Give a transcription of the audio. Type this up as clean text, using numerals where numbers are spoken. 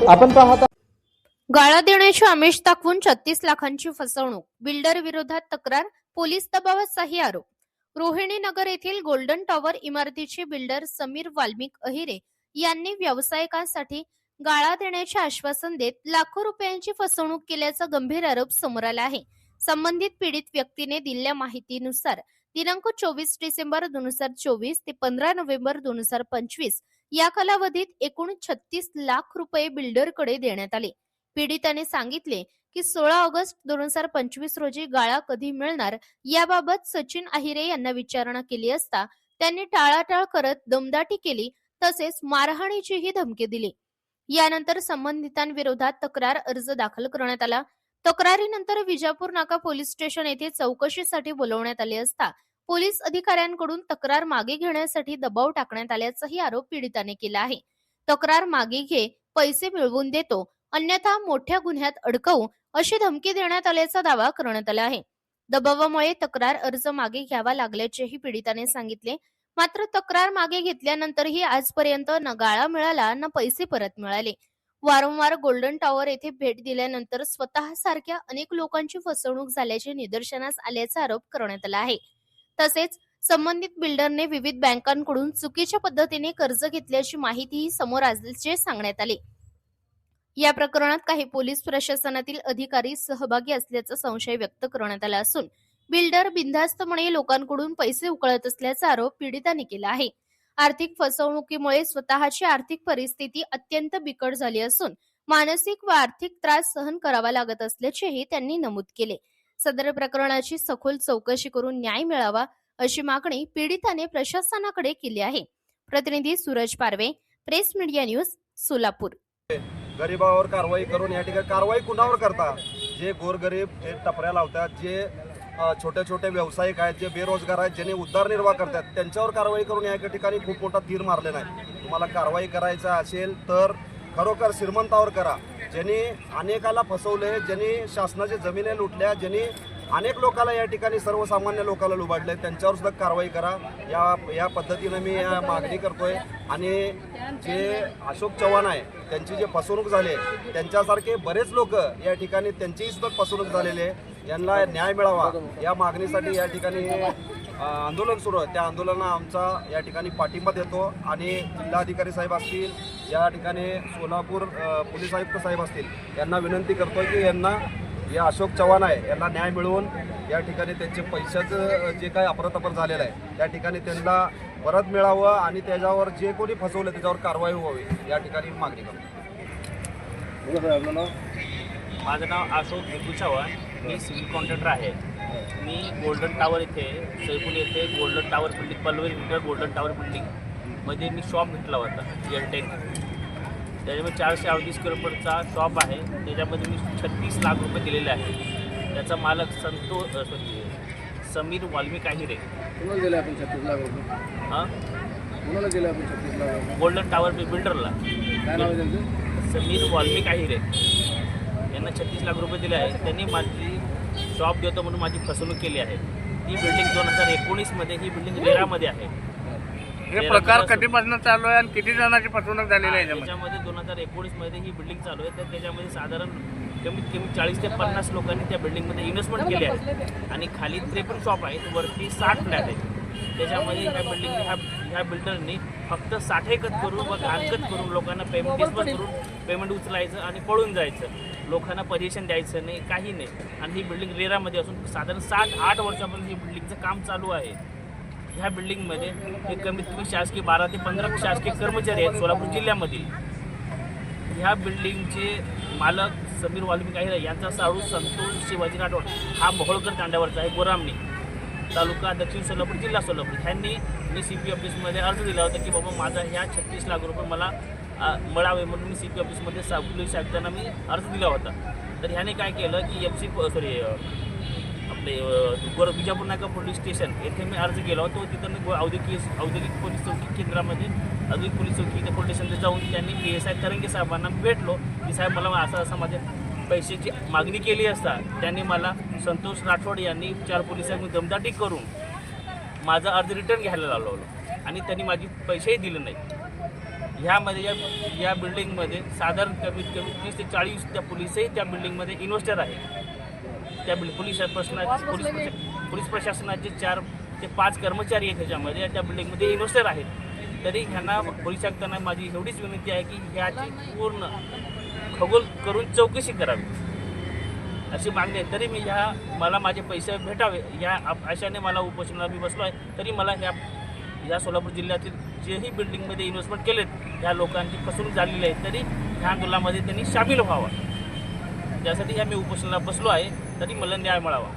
आपण पाहता गाळा देण्याचे आमिष दाखवून 36 लाखांची फसवणूक, बिल्डर विरोधात तक्रार, पोलीस दबावाचाही आरोप। रोहिणी नगर येथील गोल्डन टॉवर इमारतीचे बिल्डर समीर वाल्मिक अहिरे यांनी व्यावसायिकांसाठी गाळा देण्याचे आश्वासन देत लाखो रुपयांची फसवणूक केल्याचा गंभीर आरोप समोर आला आहे। संबंधित पीडित व्यक्तीने दिलेल्या माहितीनुसार दिनांक 24 डिसेंबर 2024 ते 15 नोव्हेंबर 2025 या कालावधीत एकूण 36 लाख रुपये बिल्डरकडे देण्यात आले। पीडिताने सांगितले की 16 ऑगस्ट 2025 रोजी गाळा कधी मिळणार याबाबत सचिन अहिरे यांना विचारणा केली असता त्यांनी टाळाटाळ करत दमदाटी केली, तसेच मारहाणीचीही धमकी दिली। यानंतर संबंधितांविरोधात तक्रार अर्ज दाखल करण्यात आला। तक्रारीनंतर विजापूर नाका पोलीस स्टेशन येथे चौकशीसाठी बोलवण्यात आले असता पोलीस अधिकाऱ्यांकडून तक्रार मागे घेण्यासाठी दबाव टाकण्यात आल्याचाही आरोप पीडिताने केला आहे। तक्रार मागे घे, पैसे मिळवून देतो, अन्यथा मोठ्या गुन्ह्यात अडकवू अशी धमकी देण्यात आल्याचा दावा करण्यात आला आहे। दबावामुळे तक्रार अर्ज मागे घ्यावा लागल्याचेही पीडिताने सांगितले। मात्र तक्रार मागे घेतल्यानंतरही आजपर्यंत न गाळा मिळाला न पैसे परत मिळाले। वारंवार गोल्डन टॉवर येथे भेट दिल्यानंतर स्वतः सारख्या अनेक लोकांची फसवणूक झाल्याचे निदर्शनास आल्याचा आरोप करण्यात आला आहे। तसेच संबंधित बिल्डरने विविध बँकांकडून चुकीच्या पद्धतीने कर्ज घेतल्याची माहितीही समोर आल्याचे सांगण्यात आले। या प्रकरणात काही पोलीस प्रशासनातील अधिकारी सहभागी असल्याचा संशय व्यक्त करण्यात आला असून बिल्डर बिनधास्तपणे लोकांकडून पैसे उकळत असल्याचा आरोप पीडितांनी केला आहे। आर्थिक फसवणुकीमुळे स्वतःची आर्थिक परिस्थिती अत्यंत बिकट झाली असून मानसिक व आर्थिक त्रास सहन करावा लागत असल्याचेही त्यांनी नमूद केले। सदर प्रकरणाची सखोल चौकशी करून न्याय मिळावा अशी मागणी पीडिताने प्रशासनाकडे केली आहे। प्रतिनिधी सूरज पारवे, प्रेस मीडिया न्यूज, सोलापूर। गरिबावर कारवाई करून या ठिकाणी कारवाई कुणावर करता? जे गोरगरीब, जे टपऱ्या लावतात, जे छोटे छोटे व्यावसायिक आहेत, जे बेरोजगार आहेत, ज्यांनी उदरनिर्वाह करतात, त्यांच्यावर कारवाई करून या ठिकाणी खूप मोठा तीर मारलेला आहे। तुम्हाला कारवाई करायचा असेल तर खरोखर श्रीमंतावर करा, ज्यांनी अनेकाला फसवले, ज्यांनी शासनाच्या जमिनी लुटल्या, ज्यांनी अनेक लोकांना या ठिकाणी सर्वसामान्य लोकांना लुबाडले, त्यांच्यावर सुद्धा कारवाई करा। या पद्धतीने मी मागणी करतोय। आणि जे अशोक चव्हाण आहे त्यांची जे फसवणूक झाली त्यांच्यासारखे बरेच लोक या ठिकाणी त्यांचीही सुद्धा फसवणूक झालेली आहे, यांना न्याय मिळावा या मागणीसाठी या ठिकाणी आंदोलन सुरू आहे। त्या आंदोलनाला आमचा या ठिकाणी पाठिंबा देतो आणि जिल्हाधिकारी साहेब असतील, या ठिकाणी सोलापूर पोलीस आयुक्त साहेब असतील, यांना विनंती करतोय की यांना या अशोक चव्हाण आहे यांना न्याय मिळवून या ठिकाणी त्यांचे पैशाचं जे काही अफरातफर झालेलं आहे त्या ठिकाणी त्यांना परत मिळावं आणि त्याच्यावर जे कोणी फसवलं त्याच्यावर कारवाई व्हावी या ठिकाणी मागणी करतो। माझं नाव अशोक भिकू चव्हाण, मी सिव्हिल कॉन्ट्रॅक्टर आहे। मी गोल्डन टॉवर येथे सैफुल येथे golden tower building Pallavi golden tower बिल्डिंगमध्ये मी शॉप घेतला होता एअरटेल। त्याच्यामध्ये 438 किलोमीटरचा शॉप आहे, त्याच्यामध्ये मी 36 लाख रुपये दिलेले आहे। त्याचा मालक समीर वाल्मिक अहिरे। कोणाला दिले आपण 36 लाख रुपये? हां, कोणाला दिले आपण 36 लाख रुपये? गोल्डन टॉवर बिल्डरला। काय नाव आहे त्यांचं? समीर वाल्मिक अहिरे यांना 36 लाख रुपये दिले आहे। त्यांनी माझी शॉप देतो म्हणून माझी फसवणूक केली आहे। ही बिल्डिंग 2019 मध्ये ही बिल्डिंग रेरामध्ये आहे। हे प्रकार कधीपासून चालू आहे आणि किती जणांची फसवणूक झालेली आहे? त्याच्यामध्ये 2019 मध्ये ही बिल्डिंग चालू आहे, तर त्याच्यामध्ये साधारण कमीत कमी 40 ते 50 लोकांनी त्या बिल्डिंगमध्ये इन्व्हेस्टमेंट केली आहे आणि खाली 53 शॉप आहेत, वरती 60 फ्लॅट आहेत। त्याच्यामध्ये ह्या बिल्डरनी फक्त 60 एकत करून व घाणकत करून लोकांना पेमेंट डिस्बर्स करून पेमेंट उचलायचं आणि पळून जायचं, लोकांना पजेशन द्यायचं नाही, काही नाही। आणि ही बिल्डिंग रेरामध्ये असून साधारण 7-8 वर्षापासून ही बिल्डिंगचं काम चालू आहे। ह्या बिल्डिंगमध्ये हे कमीत कमी शासकीय 12 ते 15 शासकीय कर्मचारी आहेत सोलापूर जिल्ह्यामधील। ह्या बिल्डिंगचे मालक समीर वाल्मिक अहिरे यांचा साळू संतोष शिवाजी राठोड हा मोहोळकर तांड्यावरचा आहे, गोरामणी तालुका दक्षिण सोलापूर जिल्हा सोलापूर। ह्यांनी मी CP ऑफिसमध्ये अर्ज दिला होता की बाबा माझा ह्या 36 लाख रुपये मला मिळावे म्हणून मी CP ऑफिसमध्ये पोलीस आयुक्तांना मी अर्ज दिला होता। तर ह्याने काय केलं की विजापूर नाका पोलीस स्टेशन येथे मी अर्ज केला होता। तिथं औद्योगिक पोलीस चौकी केंद्रामध्ये औद्योगिक पोलीस चौकी इथे पोलीस स्टेशनला जाऊन त्यांनी PSI तरंगे साहेबांना भेटलो की साहेब मला असं माझ्या पैशाची मागणी केली असता त्यांनी मला संतोष राठोड यांनी 4 पोलिसांनी दमदाटी करून माझा अर्ज रिटर्न घ्यायला लावलं आणि त्यांनी माझी पैसेही दिले नाही। ह्यामध्ये या बिल्डिंगमध्ये साधारण कमीत कमी 30 ते 40 त्या पोलिसही त्या बिल्डिंगमध्ये इन्व्हेस्टर आहे. त्या पोलीस प्रशासनाचे 4 ते 5 कर्मचारी आहेत ह्याच्यामध्ये, त्या बिल्डिंगमध्ये इन्व्हेस्टर आहेत. तरी ह्यांना पोलीस आयुक्तांना माझी एवढीच विनंती आहे की ह्याची पूर्ण खगोल करून चौकशी करावी अशी मागणी आहे. तरी मी मला माझे पैसे भेटावे या आशाने मला उपोषणाला मी बसलो आहे. तरी मला ह्या सोलापूर जिल्ह्यातील जेही बिल्डिंगमध्ये इन्व्हेस्टमेंट केलेत ह्या लोकांची फसवणूक झालेली आहे, तरी ह्या आंदोलनामध्ये त्यांनी सामील व्हावं, त्यासाठी मी उपोषणाला बसलो आहे. तरी मला न्याय मिळावा.